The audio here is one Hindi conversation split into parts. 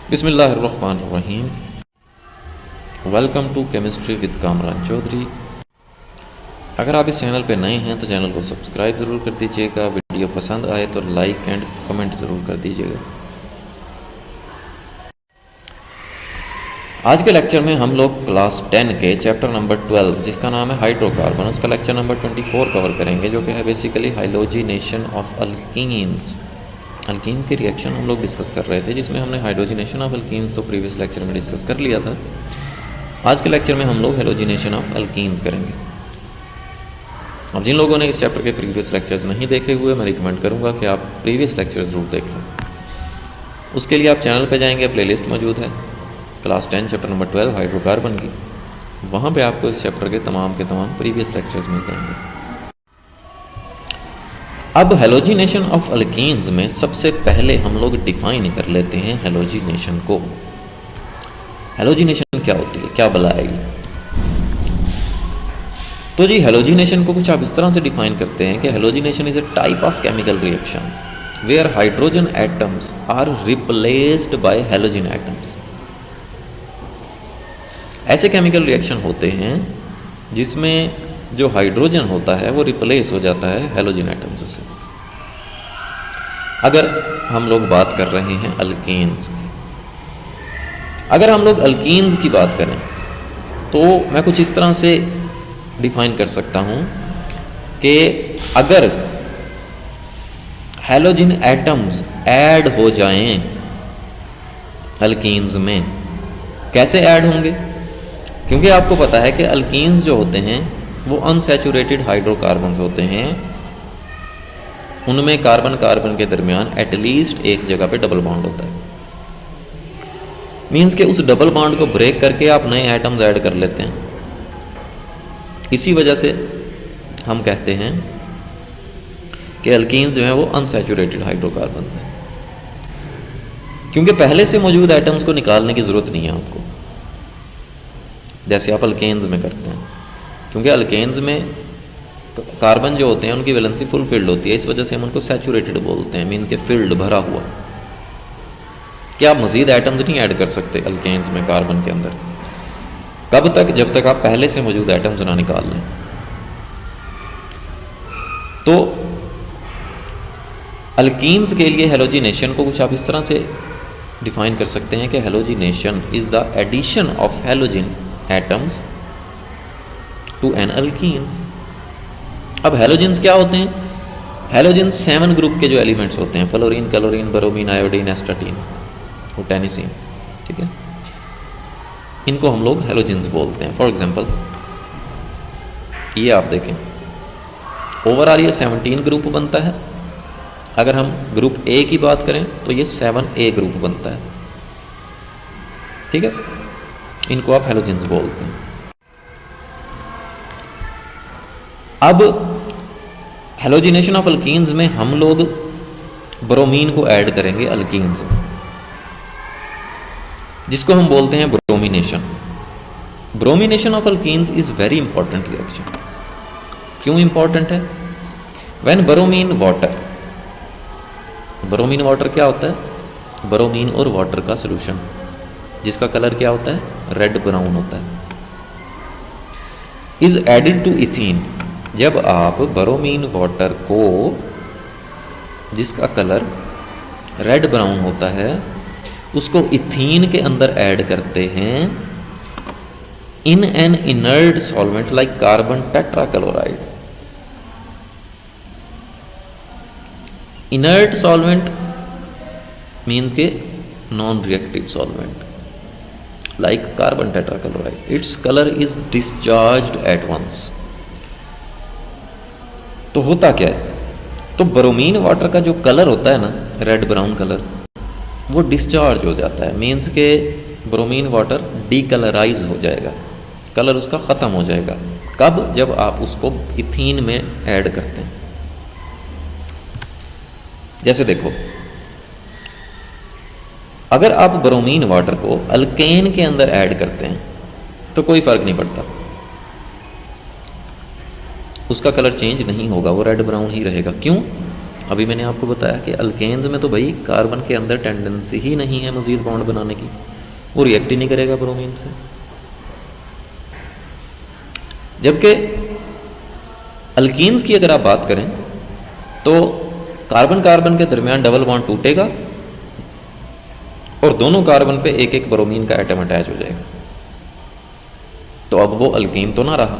बिस्मिल्लाहिर्रहमानिर्रहीम। Welcome to chemistry with Kamran Chaudhry. अगर आप इस चैनल पे नए हैं तो चैनल को सब्सक्राइब ज़रूर कर दीजिएगा। वीडियो पसंद आए तो लाइक एंड कमेंट ज़रूर कर दीजिएगा। आज के लेक्चर में हम लोग क्लास 10 के चैप्टर नंबर 12 जिसका नाम है हाइड्रोकार्बन, उसका लेक्चर नंबर 24 कवर करेंगे, जो कि है basically halogenation of alkenes. Alkenes की रिएक्शन हम लोग डिस्कस कर रहे थे, जिसमें हमने हाइड्रोजिनेशन ऑफ अल्कीन्स तो प्रीवियस लेक्चर में डिस्कस कर लिया था। आज के लेक्चर में हम लोग हेलोजिनेशन ऑफ अल्कीन्स करेंगे। अब जिन लोगों ने इस चैप्टर के प्रीवियस लेक्चर्स नहीं देखे हुए, मैं रिकमेंड करूंगा कि आप प्रीवियस लेक्चर्स ज़रूर देख लें। उसके लिए आप चैनल पे जाएंगे, प्लेलिस्ट मौजूद है क्लास 10 चैप्टर नंबर 12 हाइड्रोकार्बन की। वहाँ पे आपको इस चैप्टर के तमाम प्रीवियस लेक्चर्स मिल जाएंगे। अब हेलोजिनेशन ऑफ अल्कीन्स में सबसे पहले हम लोग डिफाइन कर लेते हैं हेलोजिनेशन को। हेलोजिनेशन क्या होती है, क्या बुलाएगी? तो जी हेलोजिनेशन को कुछ आप इस तरह से डिफाइन करते हैं कि halogenation is a type of chemical reaction where hydrogen atoms are replaced by halogen atoms. ऐसे केमिकल रिएक्शन होते हैं जिसमें जो हाइड्रोजन होता है वो रिप्लेस हो जाता है हेलोजन एटम्स से। अगर हम लोग बात कर रहे हैं अल्कीन्स की, अगर हम लोग अल्कीन्स की बात करें तो मैं कुछ इस तरह से डिफाइन कर सकता हूं कि अगर हेलोजन एटम्स ऐड हो जाएं अल्कीन्स में, कैसे ऐड होंगे? क्योंकि आपको पता है कि अल्कीन्स जो होते हैं वो अनसैचुरेटेड हाइड्रोकार्बन्स होते हैं। उनमें कार्बन कार्बन के दरमियान एटलीस्ट एक जगह पे डबल बॉन्ड होता है। मीन्स के उस डबल बॉन्ड को ब्रेक करके आप नए एटम्स ऐड कर लेते हैं। इसी वजह से हम कहते हैं कि अल्कीन्स जो हैं वो अनसैचुरेटेड हाइड्रोकार्बन हैं, क्योंकि पहले से मौजूद एटम्स को निकालने की ज़रूरत नहीं है आपको, जैसे आप अल्केन्स में करते हैं। क्योंकि अल्केन्स में कार्बन जो होते हैं उनकी वैलेंसी फुल फिल्ड होती है, इस वजह से हम उनको सैचुरेटेड बोलते हैं, मीन्स के फिल्ड, भरा हुआ। क्या आप मज़ीद एटम्स नहीं ऐड कर सकते अल्केन्स में कार्बन के अंदर? कब तक? जब तक आप पहले से मौजूद एटम्स ना निकाल लें। तो अल्कीन्स के लिए हेलोजिनेशन को कुछ आप इस तरह से डिफाइन कर सकते हैं कि halogenation is the addition of halogen atoms to an alkenes. अब हेलोजेंस क्या होते हैं? हेलोजेंस 7 ग्रुप के जो एलिमेंट्स होते हैं, fluorine, chlorine, bromine, iodine, astatine और टेनिसीन, ठीक है, इनको हम लोग हेलोजेंस बोलते हैं। फॉर एग्जांपल ये आप देखें, ओवरऑल ये 17 ग्रुप बनता है। अगर हम ग्रुप ए की बात करें तो ये 7A ग्रुप बनता है, ठीक है। इनको आप हेलोजेंस बोलते हैं। अब हेलोजिनेशन ऑफ अल्कीन्स में हम लोग ब्रोमीन को ऐड करेंगे अल्कीन्स में, जिसको हम बोलते हैं bromination. Bromination of alkenes is very important reaction. क्यों इंपॉर्टेंट है? When bromine water, bromine water क्या होता है? ब्रोमीन और वाटर का सॉल्यूशन, जिसका कलर क्या होता है? रेड ब्राउन होता है, इज एडिड टू इथीन। जब आप ब्रोमीन वाटर को, जिसका कलर रेड ब्राउन होता है, उसको इथीन के अंदर ऐड करते हैं in an inert solvent like carbon tetrachloride. Inert solvent means के non reactive solvent like carbon tetrachloride. Its colour is discharged at once. तो होता क्या है? तो ब्रोमीन वाटर का जो कलर होता है ना, रेड ब्राउन कलर, वो डिस्चार्ज हो जाता है। मीन्स के ब्रोमीन वाटर डीकलराइज हो जाएगा, कलर उसका ख़त्म हो जाएगा। कब? जब आप उसको इथीन में ऐड करते हैं। जैसे देखो, अगर आप ब्रोमीन वाटर को अल्केन के अंदर ऐड करते हैं तो कोई फ़र्क नहीं पड़ता, उसका कलर चेंज नहीं होगा, वो रेड ब्राउन ही रहेगा। क्यों? अभी मैंने आपको बताया कि अल्केन्स में तो भाई कार्बन के अंदर टेंडेंसी ही नहीं है मज़ीद बॉन्ड बनाने की, वो रिएक्ट ही नहीं करेगा ब्रोमीन से। जबकि अल्कीन्स की अगर आप बात करें तो कार्बन कार्बन के दरमियान डबल बॉन्ड टूटेगा और दोनों कार्बन पे एक एक ब्रोमीन का एटम अटैच हो जाएगा, तो अब वो अल्कीन तो ना रहा,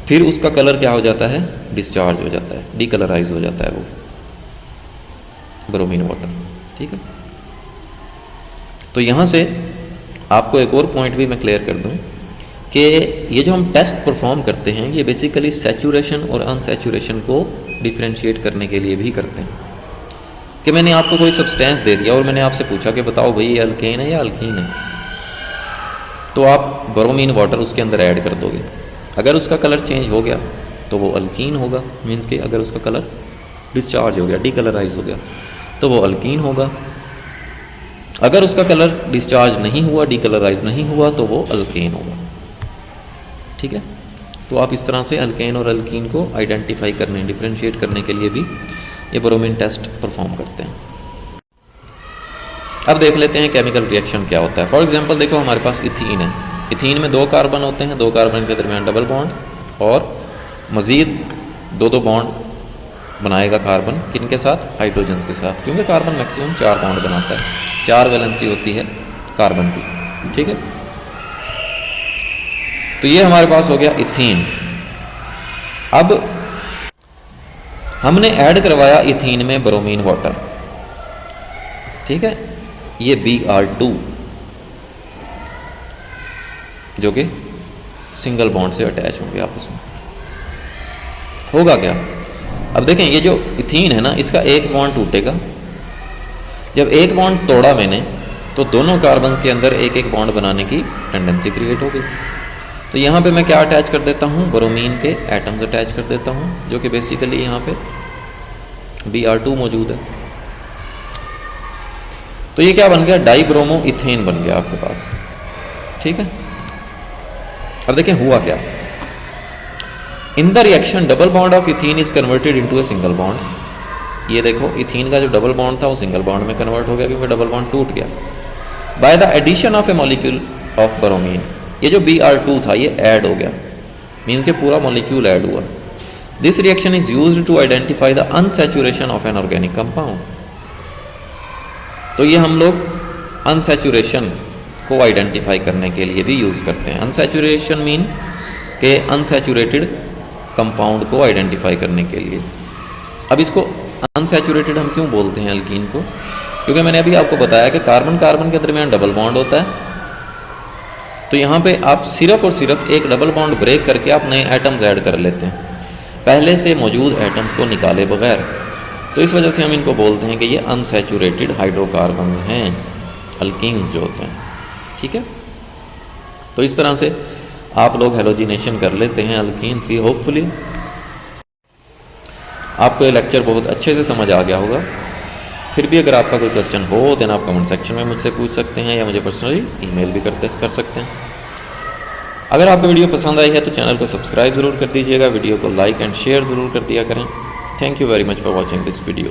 फिर उसका कलर क्या हो जाता है, डिस्चार्ज हो जाता है, डीकलराइज हो जाता है वो ब्रोमीन वाटर। ठीक है, तो यहाँ से आपको एक और पॉइंट भी मैं क्लियर कर दूँ कि ये जो हम टेस्ट परफॉर्म करते हैं ये बेसिकली सैचुरेशन और अनसैचुरेशन को डिफ्रेंशिएट करने के लिए भी करते हैं। कि मैंने आपको कोई सब्सटेंस दे दिया और मैंने आपसे पूछा कि बताओ भाई ये अल्केन है या अल्कीन है, तो आप ब्रोमीन वाटर उसके अंदर ऐड कर दोगे। अगर उसका कलर चेंज हो गया तो वो अल्कीन होगा, मीन्स कि अगर उसका कलर डिस्चार्ज हो गया, डीकलराइज हो गया, तो वो अल्कीन होगा। अगर उसका कलर डिस्चार्ज नहीं हुआ, डीकलराइज नहीं हुआ, तो वो अल्केन होगा। ठीक है, तो आप इस तरह से अल्केन और अल्कीन को आइडेंटिफाई करने, डिफ्रेंशिएट करने के लिए भी ये ब्रोमीन टेस्ट परफॉर्म करते हैं। अब देख लेते हैं केमिकल रिएक्शन क्या होता है। फॉर एग्जांपल देखो हमारे पास इथीन है, इथीन में 2 कार्बन होते हैं, 2 कार्बन के दरमियान डबल बॉन्ड और मज़ीद 2 बॉन्ड बनाएगा कार्बन, किन के साथ, हाइड्रोजन के साथ, क्योंकि कार्बन मैक्सिमम 4 बॉन्ड बनाता है, 4 वैलेंसी होती है कार्बन की। ठीक है, तो ये हमारे पास हो गया इथीन। अब हमने ऐड करवाया इथीन में ब्रोमीन वाटर। ठीक है, ये Br2 जो कि सिंगल बॉन्ड से अटैच होंगे आपस में। होगा क्या, अब देखें ये जो इथीन है ना, इसका एक बॉन्ड टूटेगा। जब एक बॉन्ड तोड़ा मैंने तो दोनों कार्बन के अंदर एक एक बॉन्ड बनाने की टेंडेंसी क्रिएट हो गई। तो यहाँ पे मैं क्या अटैच कर देता हूँ, ब्रोमीन के एटम्स अटैच कर देता हूँ, जो कि बेसिकली यहाँ पे Br2 मौजूद है। तो ये क्या बन गया, डाइब्रोमो इथेन बन गया आपके पास। ठीक है, अब देखें हुआ क्या, in the reaction double bond of ethene is converted into a single bond. ये देखो इथीन का जो डबल बॉन्ड था वो सिंगल बॉन्ड में कन्वर्ट हो गया क्योंकि डबल बॉन्ड टूट गया। By the addition of a molecule of bromine, ये जो Br2 था ये ऐड हो गया, मीन्स के पूरा मॉलिक्यूल ऐड हुआ। This reaction is used to identify the unsaturation of an organic compound. तो ये हम लोग अनसैचुरेशन को आइडेंटिफाई करने के लिए भी यूज़ करते हैं। अनसैचुरेशन मीन के अनसैचुरेटेड कंपाउंड को आइडेंटिफाई करने के लिए। अब इसको अनसैचुरेटेड हम क्यों बोलते हैं अल्कीन को, क्योंकि मैंने अभी आपको बताया कि कार्बन कार्बन के दरमियान डबल बॉन्ड होता है। तो यहाँ पे आप सिर्फ और सिर्फ एक डबल बॉन्ड ब्रेक करके आप नए एटम्स ऐड कर लेते हैं, पहले से मौजूद एटम्स को निकाले बगैर। तो इस वजह से हम इनको बोलते हैं कि ये अनसैचुरेटेड हाइड्रोकार्बन्स हैं, अल्कीन्स जो होते हैं। ठीक है, तो इस तरह से आप लोग हेलोजिनेशन कर लेते हैं अल्कीन्स की। होपफुली आपको ये लेक्चर बहुत अच्छे से समझ आ गया होगा। फिर भी अगर आपका कोई क्वेश्चन हो देन आप कमेंट सेक्शन में मुझसे पूछ सकते हैं या मुझे पर्सनली ईमेल भी कर सकते हैं। अगर आपको वीडियो पसंद आई है तो चैनल को सब्सक्राइब ज़रूर कर दीजिएगा, वीडियो को लाइक एंड शेयर ज़रूर कर दिया करें। Thank you very much for watching this video.